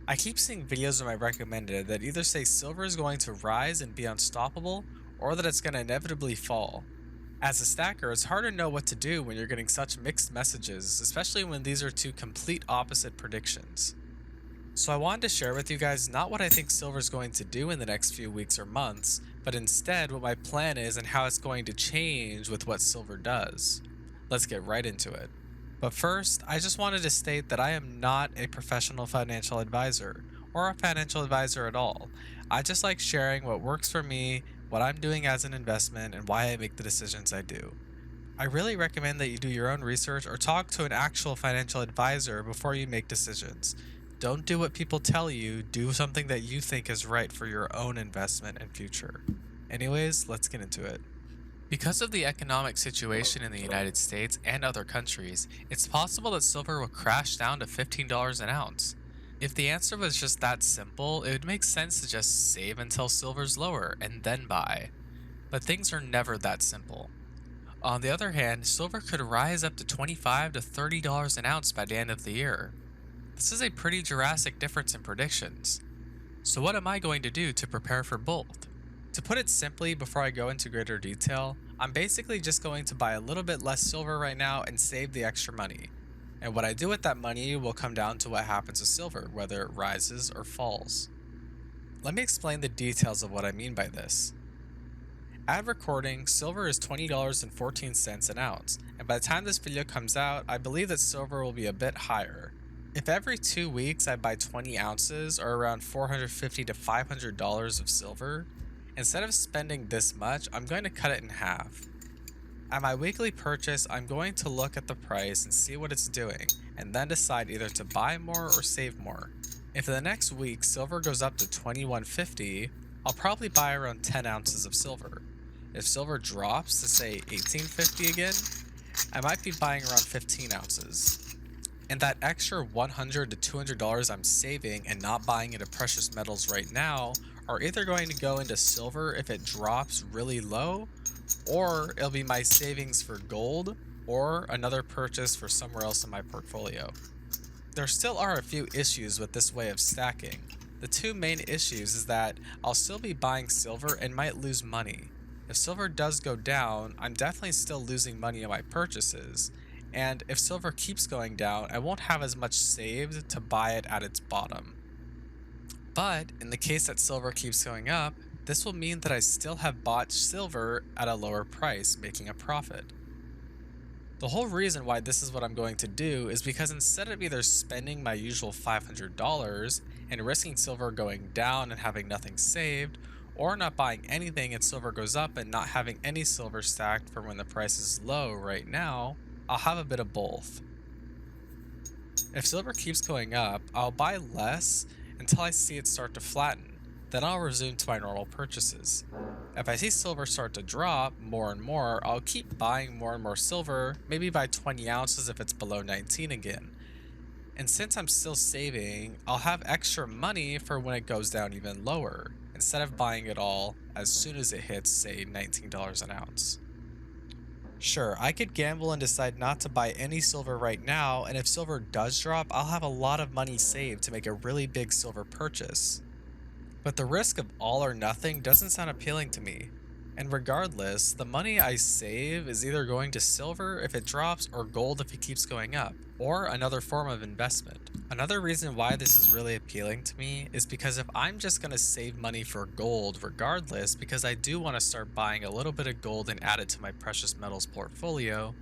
I keep seeing videos on my recommended that either say silver is going to rise and be unstoppable, or that it's going to inevitably fall. As a stacker, it's hard to know what to do when you're getting such mixed messages, especially when these are two complete opposite predictions. So I wanted to share with you guys not what I think silver is going to do in the next few weeks or months, but instead what my plan is and how it's going to change with what silver does. Let's get right into it. But first, I just wanted to state that I am not a professional financial advisor or a financial advisor at all. I just like sharing what works for me, what I'm doing as an investment, and why I make the decisions I do. I really recommend that you do your own research or talk to an actual financial advisor before you make decisions. Don't do what people tell you, do something that you think is right for your own investment and future. Anyways, let's get into it. Because of the economic situation in the United States and other countries, it's possible that silver will crash down to $15 an ounce. If the answer was just that simple, it would make sense to just save until silver's lower and then buy. But things are never that simple. On the other hand, silver could rise up to $25 to $30 an ounce by the end of the year. This is a pretty drastic difference in predictions. So what am I going to do to prepare for both? To put it simply, before I go into greater detail, I'm basically just going to buy a little bit less silver right now and save the extra money. And what I do with that money will come down to what happens with silver, whether it rises or falls. Let me explain the details of what I mean by this. At recording, silver is $20.14 an ounce, and by the time this video comes out, I believe that silver will be a bit higher. If every 2 weeks I buy 20 ounces or around $450 to $500 of silver, instead of spending this much, I'm going to cut it in half. At my weekly purchase, I'm going to look at the price and see what it's doing, and then decide either to buy more or save more. If in the next week silver goes up to $21.50, I'll probably buy around 10 ounces of silver. If silver drops to say $18.50 again, I might be buying around 15 ounces. And that extra $100 to $200 I'm saving and not buying into precious metals right now are either going to go into silver if it drops really low, or it'll be my savings for gold or another purchase for somewhere else in my portfolio. There still are a few issues with this way of stacking. The two main issues is that I'll still be buying silver and might lose money. If silver does go down, I'm definitely still losing money on my purchases, and if silver keeps going down, I won't have as much saved to buy it at its bottom. But in the case that silver keeps going up, this will mean that I still have bought silver at a lower price, making a profit. The whole reason why this is what I'm going to do is because instead of either spending my usual $500 and risking silver going down and having nothing saved, or not buying anything and silver goes up and not having any silver stacked for when the price is low right now, I'll have a bit of both. If silver keeps going up, I'll buy less until I see it start to flatten. Then I'll resume to my normal purchases. If I see silver start to drop more and more, I'll keep buying more and more silver, maybe buy 20 ounces if it's below 19 again. And since I'm still saving, I'll have extra money for when it goes down even lower, instead of buying it all as soon as it hits, say, $19 an ounce. Sure, I could gamble and decide not to buy any silver right now, and if silver does drop, I'll have a lot of money saved to make a really big silver purchase. But the risk of all or nothing doesn't sound appealing to me. And regardless, the money I save is either going to silver if it drops or gold if it keeps going up, or another form of investment. Another reason why this is really appealing to me is because if I'm just going to save money for gold regardless, because I do want to start buying a little bit of gold and add it to my precious metals portfolio,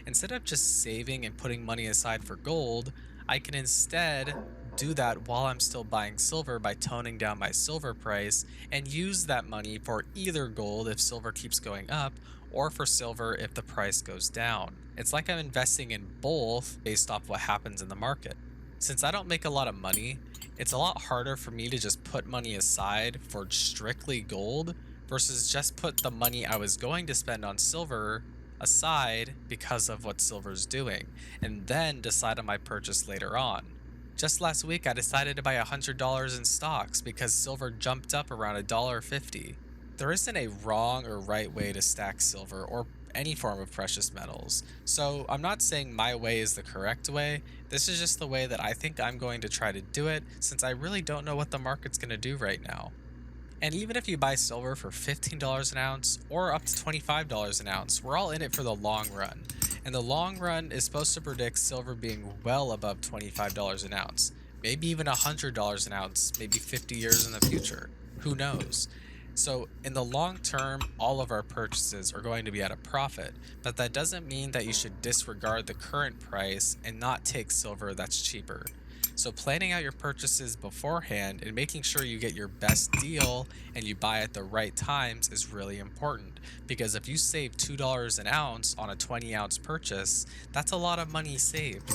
instead of just saving and putting money aside for gold, I can instead do that while I'm still buying silver by toning down my silver price and use that money for either gold if silver keeps going up or for silver if the price goes down. It's like I'm investing in both based off what happens in the market. Since I don't make a lot of money, it's a lot harder for me to just put money aside for strictly gold versus just put the money I was going to spend on silver aside because of what silver's doing and then decide on my purchase later on. Just last week, I decided to buy $100 in stocks because silver jumped up around $1.50. There isn't a wrong or right way to stack silver or any form of precious metals. So I'm not saying my way is the correct way. This is just the way that I think I'm going to try to do it since I really don't know what the market's going to do right now. And even if you buy silver for $15 an ounce or up to $25 an ounce, we're all in it for the long run. And the long run is supposed to predict silver being well above $25 an ounce, maybe even $100 an ounce, maybe 50 years in the future. Who knows? So, in the long term, all of our purchases are going to be at a profit, but that doesn't mean that you should disregard the current price and not take silver that's cheaper. So, planning out your purchases beforehand and making sure you get your best deal and you buy at the right times is really important. Because if you save $2 an ounce on a 20-ounce purchase, that's a lot of money saved.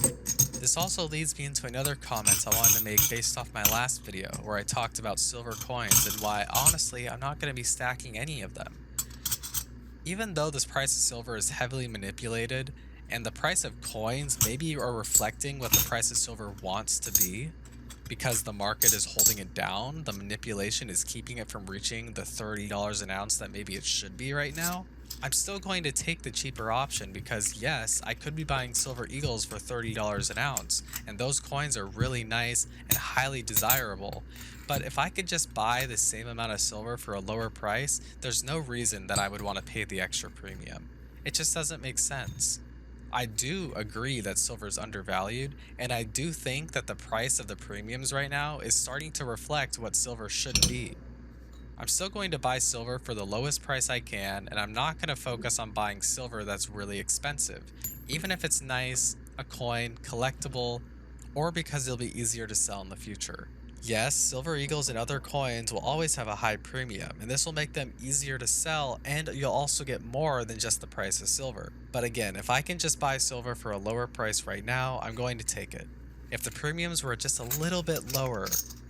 This also leads me into another comment I wanted to make based off my last video, where I talked about silver coins and why, honestly, I'm not going to be stacking any of them. Even though this price of silver is heavily manipulated, and the price of coins maybe are reflecting what the price of silver wants to be, because the market is holding it down, the manipulation is keeping it from reaching the $30 an ounce that maybe it should be right now, I'm still going to take the cheaper option because yes, I could be buying silver eagles for $30 an ounce, and those coins are really nice and highly desirable. But if I could just buy the same amount of silver for a lower price, there's no reason that I would want to pay the extra premium. It just doesn't make sense. I do agree that silver is undervalued, and I do think that the price of the premiums right now is starting to reflect what silver should be. I'm still going to buy silver for the lowest price I can, and I'm not going to focus on buying silver that's really expensive, even if it's nice, a coin, collectible, or because it'll be easier to sell in the future. Yes, silver eagles and other coins will always have a high premium, and this will make them easier to sell, and you'll also get more than just the price of silver. But again, if I can just buy silver for a lower price right now, I'm going to take it. If the premiums were just a little bit lower,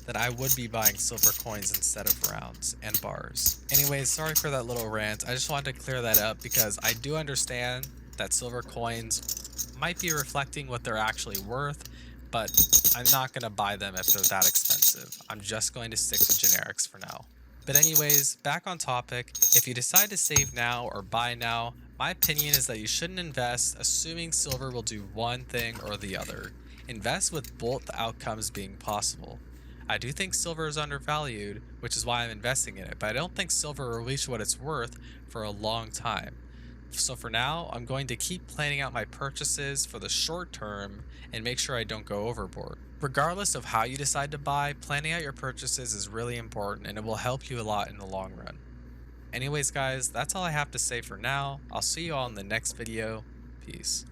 then I would be buying silver coins instead of rounds and bars. Anyways, sorry for that little rant. I just wanted to clear that up because I do understand that silver coins might be reflecting what they're actually worth, but I'm not going to buy them if they're that expensive. I'm just going to stick to generics for now. But anyways, back on topic, if you decide to save now or buy now, my opinion is that you shouldn't invest assuming silver will do one thing or the other. Invest with both outcomes being possible. I do think silver is undervalued, which is why I'm investing in it, but I don't think silver will reach what it's worth for a long time. So for now, I'm going to keep planning out my purchases for the short term and make sure I don't go overboard. Regardless of how you decide to buy, planning out your purchases is really important and it will help you a lot in the long run. Anyways guys, that's all I have to say for now. I'll see you all in the next video. Peace.